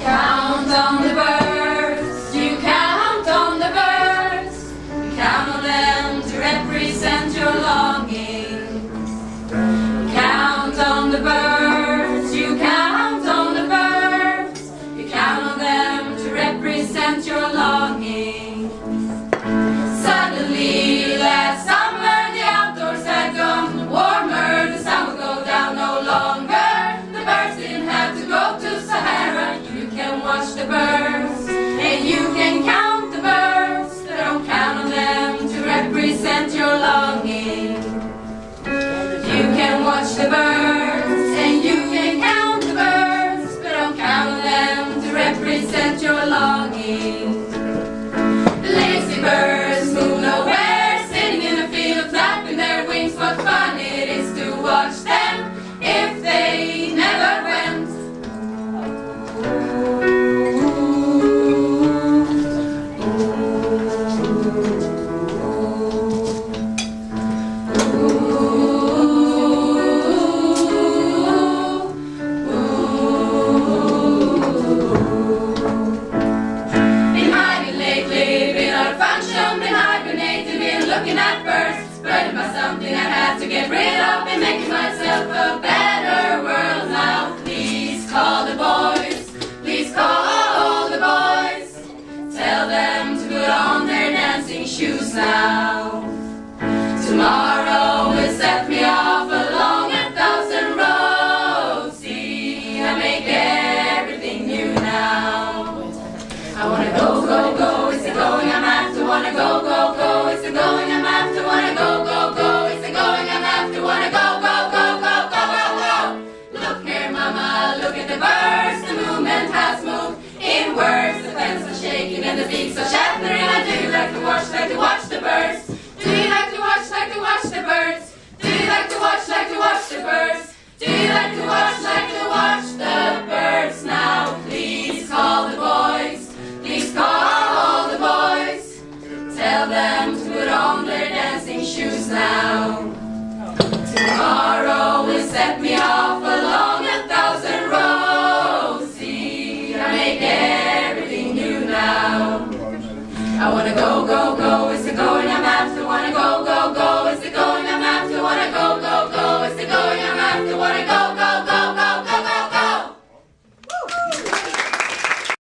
Count on the birds, you count on the birds, you count on them to represent your longings. Count on the birds, you count on the birds, you count on them to represent your longings. Suddenly last summer the outdoors had gone warmer, the sun would go down no longer, the birds didn't have to go to Sahara. You can watch the birds and you can count the birds, but don't count on them to represent your longing. You can watch the birds and you can count the birds, but don't count on them to represent your longing. The lazy birds move nowhere, sitting in a field flapping their wings. What fun it is to watch them if they never went. Looking at birds, spreading by something I had to get rid of and making myself a better world now. Please call the boys, please call the boys, tell them to put on their dancing shoes now. Tomorrow will set me off along 1,000 roads. See, I make everything new now. I wanna go, go, go, it's the going I'm after. Wanna go, go, go, it's the going I'm after. Wanna go, go, go, it's the going I'm after. Wanna go, go, go, go, go, go, go. Look here, mama, look at the birds. The movement has moved in words. The fence are shaking and the beaks are shattering. I do like to watch the birds. Do you like to watch the birds? Do you like to watch the birds? Do you like to watch the birds now? Please call the boys, please call the boys, tell them to put on their dancing shoes now. Tomorrow will set me off along 1,000 roads. See, I make everything new now. I wanna go, go,